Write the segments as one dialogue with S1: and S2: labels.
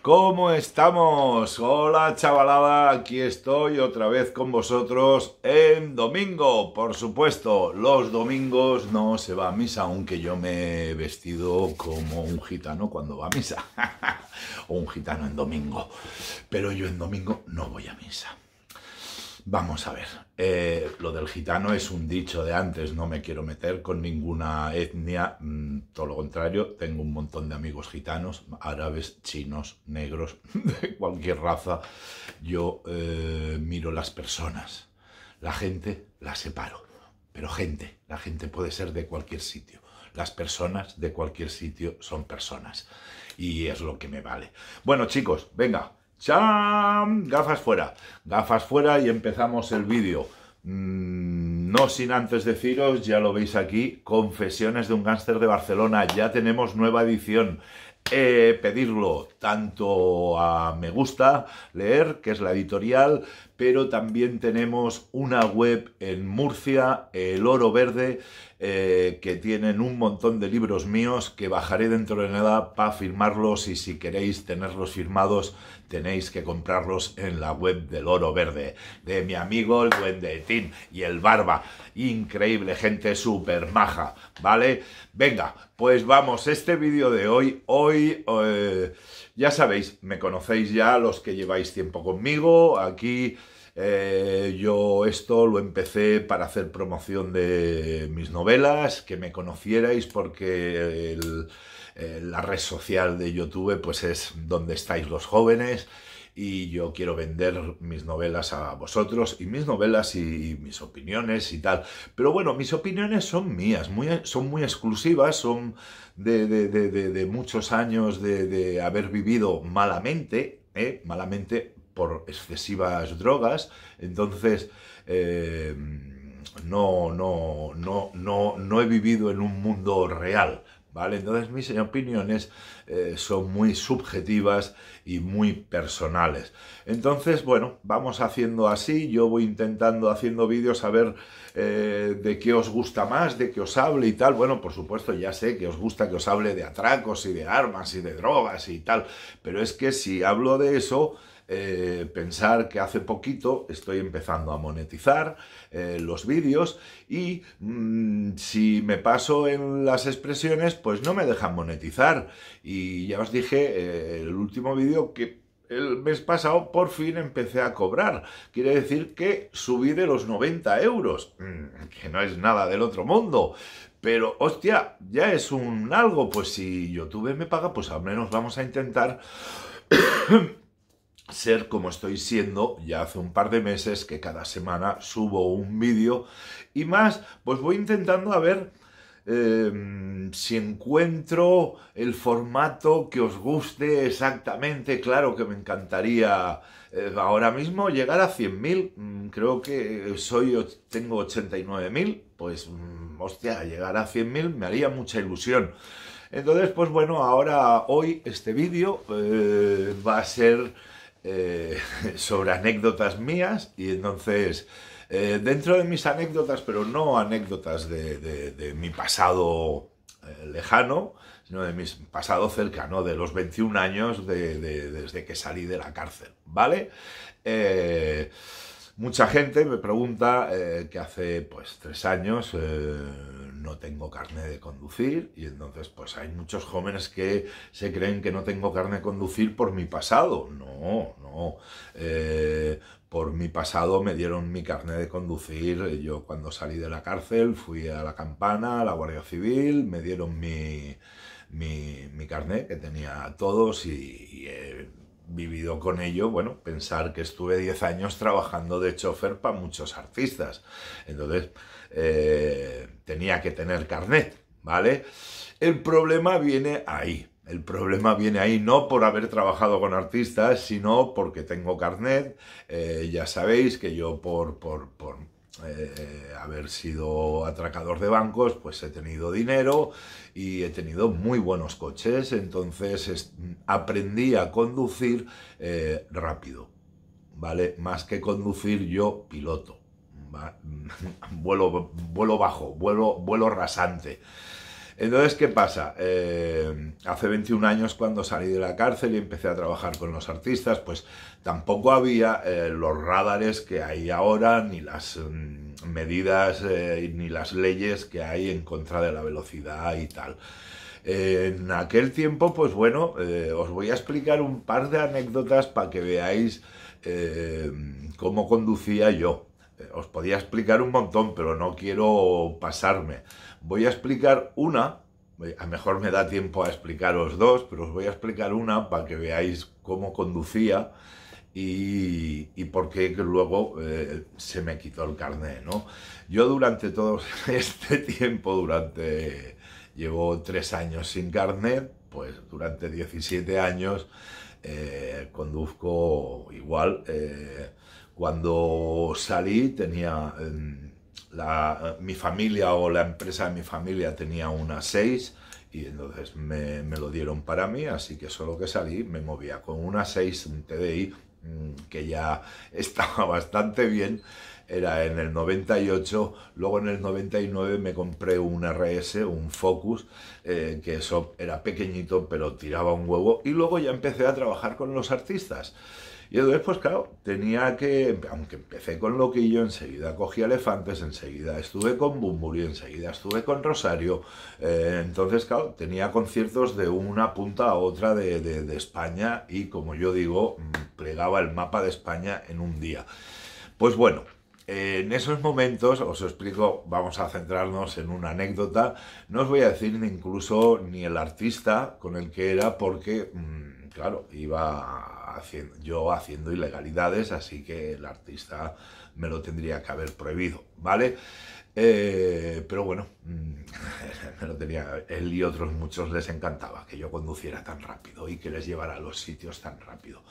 S1: ¿Cómo estamos? Hola chavalada, aquí estoy otra vez con vosotros en domingo, por supuesto. Los domingos no se va a misa, aunque yo me he vestido como un gitano cuando va a misa. O un gitano en domingo. Pero yo en domingo no voy a misa. Vamos a ver, lo del gitano es un dicho de antes, no me quiero meter con ninguna etnia, todo lo contrario, tengo un montón de amigos gitanos, árabes, chinos, negros, de cualquier raza. Yo miro las personas, la gente la separo, pero la gente puede ser de cualquier sitio. Las personas de cualquier sitio son personas y es lo que me vale. Bueno chicos, venga. ¡Cham! Gafas fuera y empezamos el vídeo. No sin antes deciros, ya lo veis aquí, Confesiones de un gángster de Barcelona, ya tenemos nueva edición. Pedirlo tanto a Me Gusta Leer, que es la editorial, pero también tenemos una web en Murcia, El Oro Verde, que tienen un montón de libros míos que bajaré dentro de nada para firmarlos, y si queréis tenerlos firmados tenéis que comprarlos en la web del Oro Verde, de mi amigo el Duendetín y el Barba. Increíble, gente súper maja, ¿vale? Venga, pues vamos, este vídeo de hoy, ya sabéis, me conocéis ya los que lleváis tiempo conmigo, aquí yo esto lo empecé para hacer promoción de mis novelas, que me conocierais porque la red social de YouTube pues es donde estáis los jóvenes, y yo quiero vender mis novelas a vosotros, y mis novelas y mis opiniones y tal. Pero bueno, mis opiniones son mías, son muy exclusivas, son de muchos años de haber vivido malamente, por excesivas drogas. Entonces no he vivido en un mundo real, ¿vale? Entonces mis opiniones son muy subjetivas y muy personales. Entonces, bueno, vamos haciendo así. Yo voy intentando haciendo vídeos a ver de qué os gusta más, de qué os hable y tal. Bueno, por supuesto, ya sé que os gusta que os hable de atracos y de armas y de drogas y tal, pero es que si hablo de eso, pensar que hace poquito estoy empezando a monetizar los vídeos, y si me paso en las expresiones pues no me dejan monetizar. Y ya os dije el último vídeo que el mes pasado por fin empecé a cobrar. Quiere decir que subí de los 90 euros, que no es nada del otro mundo. Pero, hostia, ya es un algo. Pues si YouTube me paga, pues al menos vamos a intentar ser como estoy siendo ya hace un par de meses, que cada semana subo un vídeo. Y más, pues voy intentando a ver si encuentro el formato que os guste exactamente. Claro que me encantaría ahora mismo llegar a 100.000. Creo que tengo 89.000. Pues, hostia, llegar a 100.000 me haría mucha ilusión. Entonces, pues bueno, hoy este vídeo va a ser sobre anécdotas mías. Y entonces, dentro de mis anécdotas, pero no anécdotas de mi pasado lejano, sino de mi pasado cercano, de los 21 años desde que salí de la cárcel, ¿vale? Mucha gente me pregunta que hace pues 3 años no tengo carnet de conducir, y entonces pues hay muchos jóvenes que se creen que no tengo carnet de conducir por mi pasado. No. Por mi pasado me dieron mi carnet de conducir. Yo cuando salí de la cárcel fui a la Campana, a la Guardia Civil, me dieron mi carnet, que tenía todos, y he vivido con ello. Bueno, pensar que estuve 10 años trabajando de chofer para muchos artistas. Entonces tenía que tener carnet, ¿vale? El problema viene ahí. El problema viene ahí no por haber trabajado con artistas, sino porque tengo carnet. Ya sabéis que yo por haber sido atracador de bancos, pues he tenido dinero y he tenido muy buenos coches. Entonces aprendí a conducir rápido, ¿vale? Más que conducir, yo piloto. Vuelo bajo, vuelo rasante. Entonces, ¿qué pasa? Hace 21 años cuando salí de la cárcel y empecé a trabajar con los artistas, pues tampoco había los radares que hay ahora, ni las medidas, ni las leyes que hay en contra de la velocidad y tal. En aquel tiempo, pues bueno, os voy a explicar un par de anécdotas para que veáis cómo conducía yo. Os podía explicar un montón, pero no quiero pasarme. Voy a explicar una, a lo mejor me da tiempo a explicaros dos, pero os voy a explicar una para que veáis cómo conducía y por qué luego se me quitó el carnet, ¿no? Yo durante todo este tiempo, llevo 3 años sin carnet, pues durante 17 años conduzco igual. Cuando salí tenía mi familia o la empresa de mi familia tenía una 6 y entonces me lo dieron para mí, así que solo que salí me movía con una 6, un TDI que ya estaba bastante bien. Era en el 98, luego en el 99 me compré un RS, un Focus, que eso era pequeñito pero tiraba un huevo, y luego ya empecé a trabajar con los artistas. Y entonces, pues claro, tenía que, aunque empecé con Loquillo, enseguida cogí Elefantes, enseguida estuve con Bunbury, enseguida estuve con Rosario. Entonces, claro, tenía conciertos de una punta a otra de España y, como yo digo, plegaba el mapa de España en un día. Pues bueno, en esos momentos, os explico, vamos a centrarnos en una anécdota. No os voy a decir incluso ni el artista con el que era, porque, claro, iba yo haciendo ilegalidades, así que el artista me lo tendría que haber prohibido, ¿vale? Pero bueno, me lo tenía, él y otros muchos les encantaba que yo conduciera tan rápido y que les llevara a los sitios tan rápido.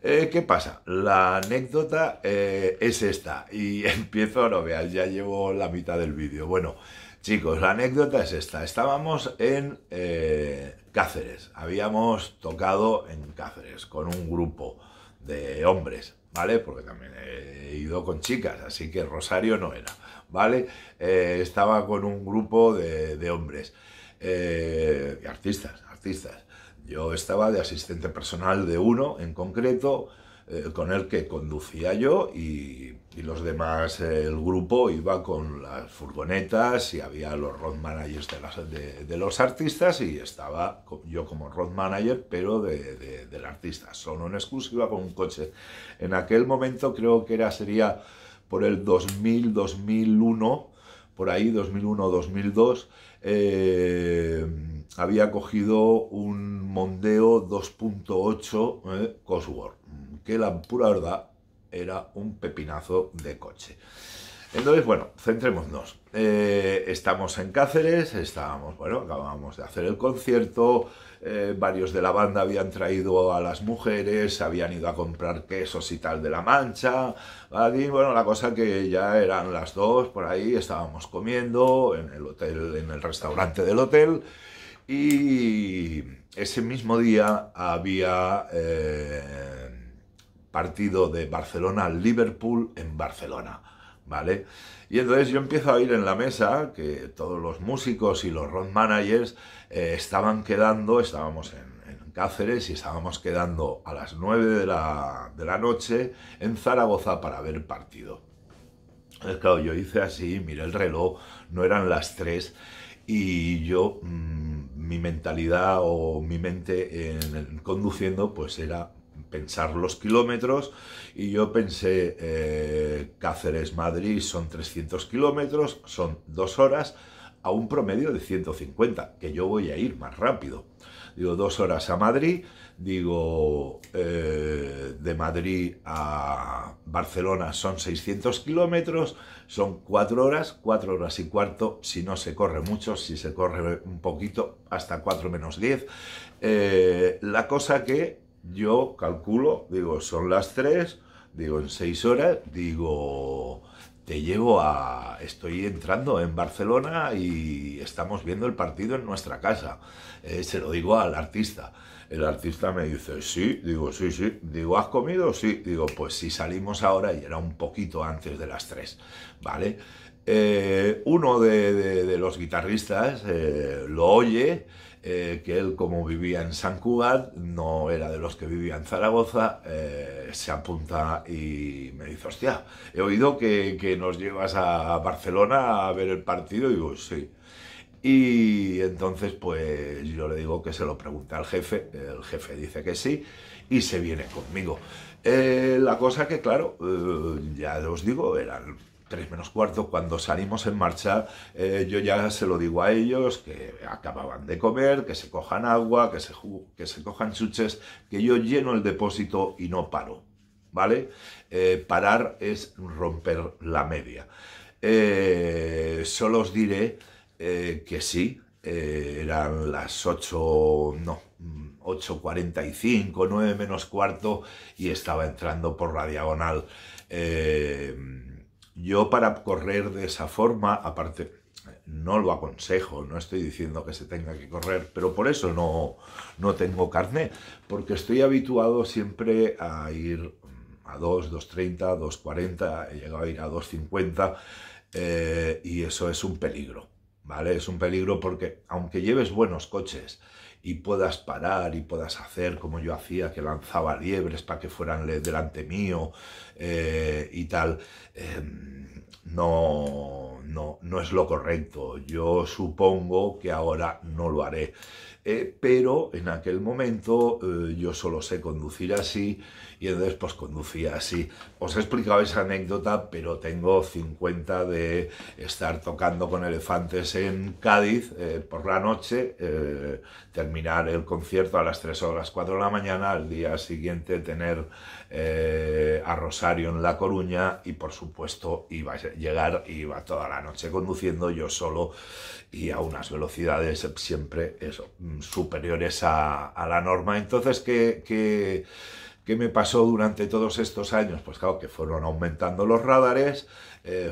S1: ¿Qué pasa? La anécdota es esta y empiezo, no veas, ya llevo la mitad del vídeo. Bueno, chicos, la anécdota es esta. Estábamos en Cáceres, habíamos tocado en Cáceres con un grupo de hombres, ¿vale? Porque también he ido con chicas, así que Rosario no era, ¿vale? Estaba con un grupo de hombres, y artistas. Yo estaba de asistente personal de uno en concreto, con el que conducía yo, y los demás, el grupo iba con las furgonetas y había los road managers de los artistas, y estaba yo como road manager, pero del artista, solo en exclusiva con un coche. En aquel momento creo que sería por el 2000, 2001, por ahí, 2001, 2002, había cogido un Mondeo 2.8 Cosworth, que la pura verdad era un pepinazo de coche. Entonces, bueno, centrémonos. Estamos en Cáceres, acabamos de hacer el concierto, varios de la banda habían traído a las mujeres, habían ido a comprar quesos y tal de La Mancha, y bueno, la cosa que ya eran las 2, por ahí estábamos comiendo en el hotel, en el restaurante del hotel, y ese mismo día había partido de Barcelona-Liverpool en Barcelona, ¿vale? Y entonces yo empiezo a ir en la mesa que todos los músicos y los road managers estaban quedando, estábamos en Cáceres y estábamos quedando a las 9 de la noche en Zaragoza para ver partido. Entonces, claro, yo hice así, miré el reloj, no eran las 3, y yo, mi mentalidad o mi mente conduciendo, pues era pensar los kilómetros, y yo pensé, Cáceres-Madrid son 300 kilómetros, son 2 horas, a un promedio de 150, que yo voy a ir más rápido. Digo, 2 horas a Madrid, digo, de Madrid a Barcelona son 600 kilómetros, son 4 horas y cuarto, si no se corre mucho, si se corre un poquito, hasta 4 menos 10. La cosa que yo calculo, digo, son las 3, digo, en 6 horas, digo, estoy entrando en Barcelona y estamos viendo el partido en nuestra casa. Se lo digo al artista. El artista me dice, sí, digo, sí, sí. Digo, ¿has comido? Sí. Digo, pues si salimos ahora, y era un poquito antes de las 3, ¿vale? Uno de los guitarristas lo oye, que él, como vivía en Sant Cugat, no era de los que vivía en Zaragoza, se apunta y me dice: hostia, he oído que nos llevas a Barcelona a ver el partido. Y digo: sí. Y entonces pues yo le digo que se lo pregunte al jefe, el jefe dice que sí y se viene conmigo. La cosa que, claro, ya os digo, eran 3 menos cuarto cuando salimos en marcha. Yo ya se lo digo a ellos, que acababan de comer, que se cojan agua, que se cojan chuches, que yo lleno el depósito y no paro, ¿vale? Parar es romper la media. Solo os diré que sí, eran las 8, no, 8:45, 9 menos cuarto, y estaba entrando por la diagonal. Yo, para correr de esa forma, aparte, no lo aconsejo, no estoy diciendo que se tenga que correr, pero por eso no tengo carné, porque estoy habituado siempre a ir a 2, 2:30, 2:40, he llegado a ir a 2:50, y eso es un peligro, ¿vale? Es un peligro porque, aunque lleves buenos coches y puedas parar y puedas hacer como yo hacía, que lanzaba liebres para que fueran delante mío, y tal, no es lo correcto. Yo supongo que ahora no lo haré. Pero en aquel momento yo solo sé conducir así, y entonces pues conducía así. Os he explicado esa anécdota, pero tengo 50 de estar tocando con Elefantes en Cádiz por la noche, terminar el concierto a las 3 o las 4 de la mañana, al día siguiente tener a Rosario en La Coruña, y por supuesto iba a llegar, iba toda la noche conduciendo yo solo, y a unas velocidades siempre eso, superiores a la norma. Entonces, ¿qué me pasó durante todos estos años? Pues claro, que fueron aumentando los radares,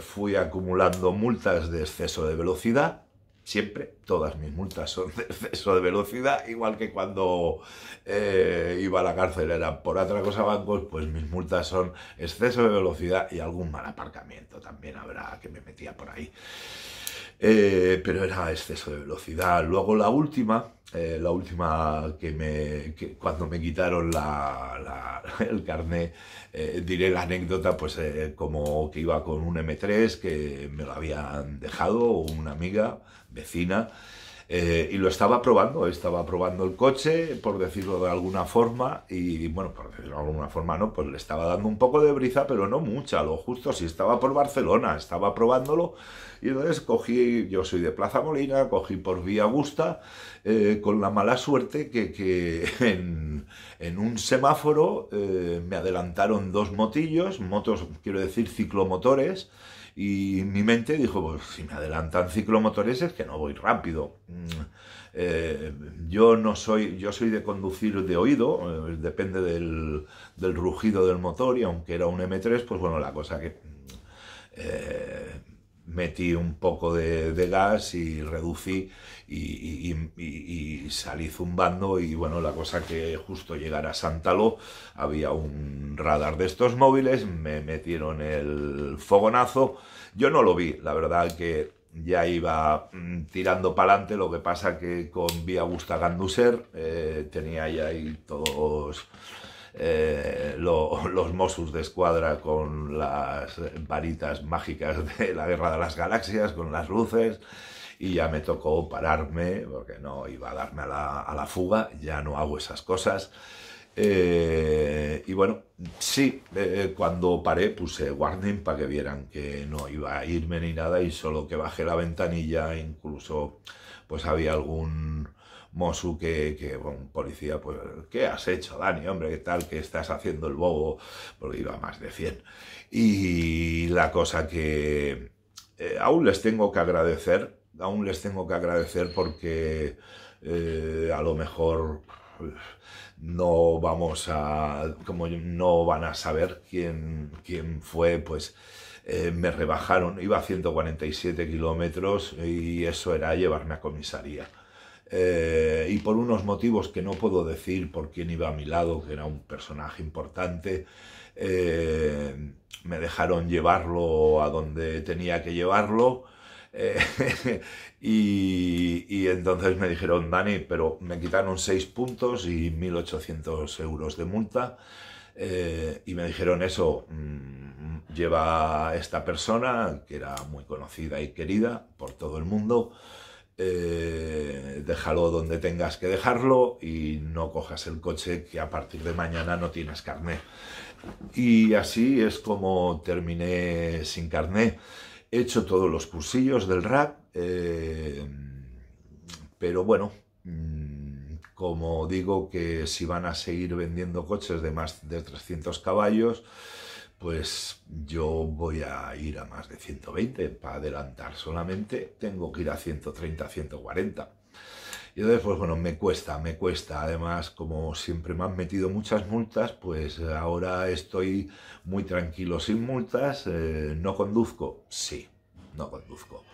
S1: fui acumulando multas de exceso de velocidad. Siempre, todas mis multas son de exceso de velocidad, igual que cuando iba a la cárcel eran por otra cosa bancos, pues mis multas son exceso de velocidad y algún mal aparcamiento también habrá, que me metía por ahí. Pero era exceso de velocidad. Luego la última que cuando me quitaron el carné, diré la anécdota, pues como que iba con un M3 que me lo habían dejado una amiga vecina, y lo estaba probando el coche, por decirlo de alguna forma, y bueno, por decirlo de alguna forma, no, pues le estaba dando un poco de brisa, pero no mucha, lo justo. Si estaba por Barcelona, estaba probándolo, y entonces cogí, yo soy de Plaza Molina, cogí por Vía Augusta, con la mala suerte que en un semáforo me adelantaron dos motillos, quiero decir ciclomotores, y mi mente dijo: pues si me adelantan ciclomotores es que no voy rápido. Yo soy de conducir de oído, depende del rugido del motor, y aunque era un M3, pues bueno, la cosa que metí un poco de gas y reducí y salí zumbando, y bueno, la cosa que justo llegar a Santaló había un radar de estos móviles, me metieron el fogonazo. Yo no lo vi, la verdad que ya iba tirando para adelante, lo que pasa que con Vía Augusta Ganduser tenía ya ahí todos los Mossos de Escuadra con las varitas mágicas de la Guerra de las Galaxias, con las luces, y ya me tocó pararme porque no iba a darme a la fuga. Ya no hago esas cosas. Y bueno, sí, cuando paré puse warning para que vieran que no iba a irme ni nada, y solo que bajé la ventanilla. Incluso pues había algún Mosu bueno, un policía, pues: ¿qué has hecho, Dani, hombre? ¿Qué tal que estás haciendo el bobo? Porque iba a más de 100. Y la cosa que aún les tengo que agradecer, porque a lo mejor no van a saber quién fue, pues me rebajaron. Iba a 147 kilómetros y eso era llevarme a comisaría. y por unos motivos que no puedo decir por quién iba a mi lado, que era un personaje importante, me dejaron llevarlo a donde tenía que llevarlo. eh, y entonces me dijeron, Dani, pero me quitaron 6 puntos y 1.800 euros de multa. Y me dijeron eso, lleva a esta persona, que era muy conocida y querida por todo el mundo, déjalo donde tengas que dejarlo y no cojas el coche, que a partir de mañana no tienes carné. Y así es como terminé sin carné. He hecho todos los cursillos del RAC, pero bueno, como digo que si van a seguir vendiendo coches de más de 300 caballos, pues yo voy a ir a más de 120 para adelantar. Solamente tengo que ir a 130, 140. Y entonces, pues bueno, me cuesta. Además, como siempre me han metido muchas multas, pues ahora estoy muy tranquilo sin multas. ¿No conduzco? Sí, no conduzco.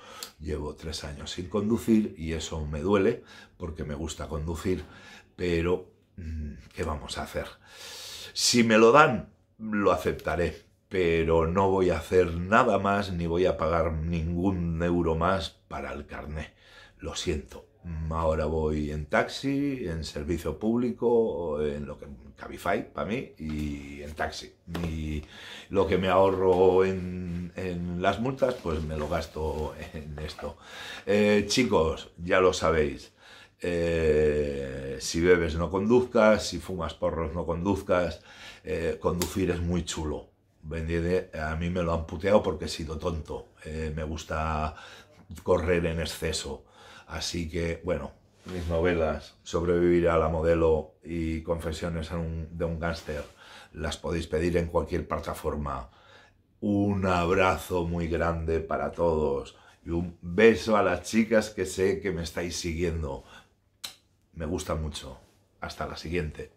S1: Llevo 3 años sin conducir y eso me duele porque me gusta conducir, pero ¿qué vamos a hacer? Si me lo dan, lo aceptaré, pero no voy a hacer nada más ni voy a pagar ningún euro más para el carné. Lo siento. Ahora voy en taxi, en servicio público, en lo que Cabify para mí y en taxi. Y lo que me ahorro en las multas, pues me lo gasto en esto. Chicos, ya lo sabéis. Si bebes no conduzcas, si fumas porros no conduzcas. Conducir es muy chulo. A mí me lo han puteado porque he sido tonto. Me gusta correr en exceso. Así que, bueno, mis novelas, Sobrevivir a la modelo y Confesiones de un gángster, las podéis pedir en cualquier plataforma. Un abrazo muy grande para todos y un beso a las chicas que sé que me estáis siguiendo. Me gusta mucho. Hasta la siguiente.